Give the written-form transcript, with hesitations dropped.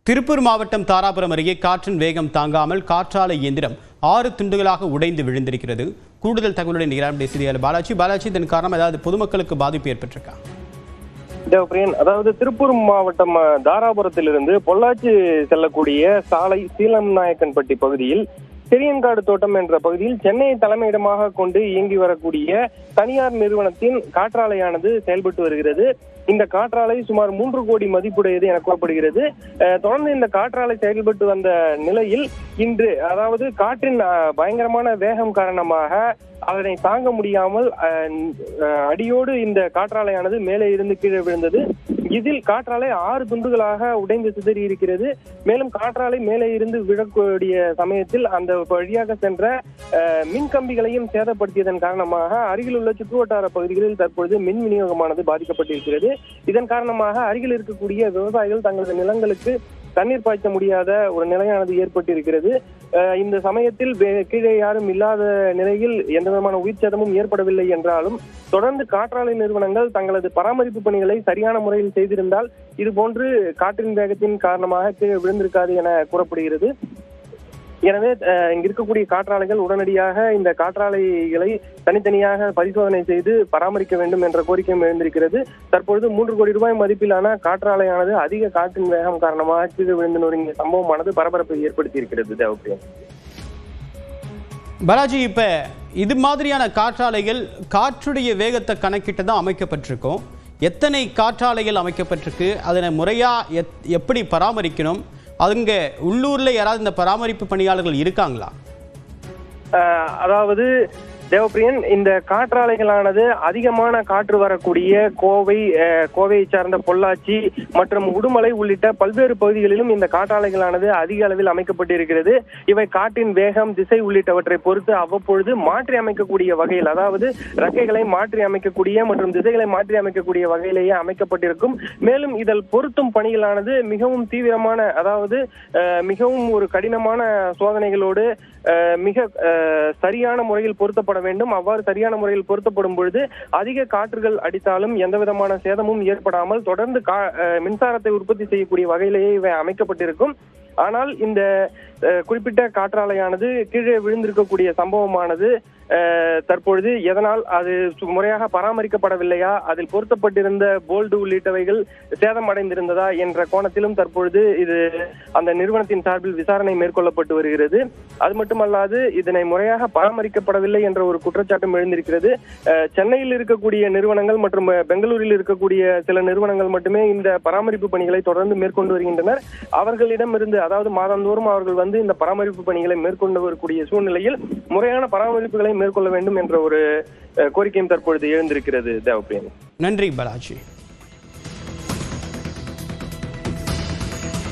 திருப்பூர் மாவட்டம் தாராபுரம் அருகே காற்றின் வேகம் தாங்காமல் காற்றாலை இயந்திரம் 6 துண்டுகளாக உடைந்து விழுந்திருக்கிறது. கூடுதல் தகவலுடன் செய்தியாளர் பாலாஜி, இதன் காரணம் ஏதாவது பொதுமக்களுக்கு பாதிப்பு ஏற்பட்டிருக்கா? தேவப்பிரியன், அதாவது திருப்பூர் மாவட்டம் தாராபுரத்திலிருந்து பொள்ளாச்சி செல்லக்கூடிய சாலை சீலம்நாயக்கன்பட்டி பகுதியில் பெரியங்காடு தோட்டம் என்ற பகுதியில் சென்னையை தலைமையிடமாக கொண்டு இயங்கி வரக்கூடிய தனியார் நிறுவனத்தின் காற்றாலையானது செயல்பட்டு வருகிறது. இந்த காற்றாலை சுமார் 3 கோடி மதிப்புடையது என கூறப்படுகிறது. தொடர்ந்து இந்த காற்றாலை செயல்பட்டு வந்த நிலையில் இன்று, அதாவது காற்றின் பயங்கரமான வேகம் காரணமாக அதனை தாங்க முடியாமல் அடியோடு இந்த காற்றாலையானது மேலே இருந்து கீழே விழுந்தது. இதில் காற்றாலை 6 துண்டுகளாக உடைந்து சிதறி இருக்கிறது. மேலும் காற்றாலை மேலே இருந்து விழக்கூடிய சமயத்தில் அந்த வழியாக சென்ற மின்கம்பிகளையும் சேதப்படுத்தியதன் காரணமாக அருகில் உள்ள சுற்றுவட்டார பகுதிகளில் தற்பொழுது மின் விநியோகமானது பாதிக்கப்பட்டிருக்கிறது. இதன் காரணமாக அருகில் இருக்கக்கூடிய விவசாயிகள் தங்களது நிலங்களுக்கு தண்ணீர் பாய்ச்ச முடியாத ஒரு நிலையானது ஏற்பட்டிருக்கிறது. இந்த சமயத்தில் கீழே யாரும் இல்லாத நிலையில் எந்த விதமான உயிர் சேதமும் ஏற்படவில்லை என்றாலும் தொடர்ந்து காற்றாலை நிறுவனங்கள் தங்களது பராமரிப்பு பணிகளை சரியான முறையில் செய்திருந்தால் இதுபோன்று காற்றின் வேகத்தின் காரணமாக கீழே விழுந்திருக்காது என கூறப்படுகிறது. எனவே இங்க இருக்கக்கூடிய காற்றாலைகள் உடனடியாக இந்த காற்றாலைகளை தனித்தனியாக பரிசோதனை செய்து பராமரிக்க வேண்டும் என்ற கோரிக்கையும் எழுந்திருக்கிறது. தற்பொழுது 3 கோடி ரூபாய் மதிப்பிலான காற்றாலையானது அதிக காற்றின் வேகம் காரணமாக கீழே விழுந்து நொறுங்கிய சம்பவமானது பரபரப்பை ஏற்படுத்தி இருக்கிறது. தேவப்பிரியன் பாலாஜி, இப்ப இது மாதிரியான காற்றாலைகள் காற்றுடைய வேகத்தை கணக்கிட்டு தான் அமைக்கப்பட்டிருக்கும். எத்தனை காற்றாலைகள் அமைக்கப்பட்டிருக்கு, அதனை முறையா எப்படி பராமரிக்கணும், அதுங்க உள்ளூர்ல யாராவது இந்த பராமரிப்பு பணியாளர்கள் இருக்காங்களா? அதாவது தேவப்பிரியன், இந்த காற்றாலைகளானது அதிகமான காற்று வரக்கூடிய கோவையை சார்ந்த பொள்ளாச்சி மற்றும் உடுமலை உள்ளிட்ட பல்வேறு பகுதிகளிலும் இந்த காற்றாலைகளானது அதிக அளவில் அமைக்கப்பட்டிருக்கிறது. இவை காற்றின் வேகம், திசை உள்ளிட்டவற்றை பொறுத்து அவ்வப்பொழுது மாற்றி அமைக்கக்கூடிய வகையில், அதாவது ரக்கைகளை மாற்றி அமைக்கக்கூடிய மற்றும் திசைகளை மாற்றி அமைக்கக்கூடிய வகையிலேயே அமைக்கப்பட்டிருக்கும். மேலும் இதில் பொருத்தும் பணிகளானது மிகவும் தீவிரமான, அதாவது மிகவும் ஒரு கடினமான சோதனைகளோடு மிக சரியான முறையில் பொருத்தப்பட வேண்டும். அவ்வாறு சரியான முறையில் பொருத்தப்படும் பொழுது அதிக காற்றுகள் அடித்தாலும் எந்த விதமான சேதமும் ஏற்படாமல் தொடர்ந்து மின்சாரத்தை உற்பத்தி செய்யக்கூடிய வகையிலேயே இவை அமைக்கப்பட்டிருக்கும். ஆனால் இந்த குறிப்பிட்ட காற்றாலையானது கீழே விழுந்திருக்கக்கூடிய சம்பவமானது தற்பொழுது எதனால் அது முறையாக பராமரிக்கப்படவில்லையா, அதில் பொருத்தப்பட்டிருந்த போல்டு உள்ளிட்டவைகள் சேதம் அடைந்திருந்ததா என்ற கோணத்திலும் தற்பொழுது இது அந்த நிறுவனத்தின் சார்பில் விசாரணை மேற்கொள்ளப்பட்டு வருகிறது. அது மட்டுமல்லாது இதனை முறையாக பராமரிக்கப்படவில்லை என்ற ஒரு குற்றச்சாட்டும் எழுந்திருக்கிறது. சென்னையில் இருக்கக்கூடிய நிறுவனங்கள் மற்றும் பெங்களூரில் இருக்கக்கூடிய சில நிறுவனங்கள் மட்டுமே இந்த பராமரிப்பு பணிகளை தொடர்ந்து மேற்கொண்டு வருகின்றனர். அவர்களிடமிருந்து, அதாவது மாதந்தோறும் அவர்கள் வந்து இந்த பராமரிப்பு பணிகளை மேற்கொண்டு வரக்கூடிய சூழ்நிலையில் முறையான பராமரிப்புகளை மேற்கொள்ள வேண்டும் என்ற ஒரு கோரிக்கையும் தற்பொழுது எழுந்திருக்கிறது. தேவப்பிரியன், நன்றி பாலாஜி.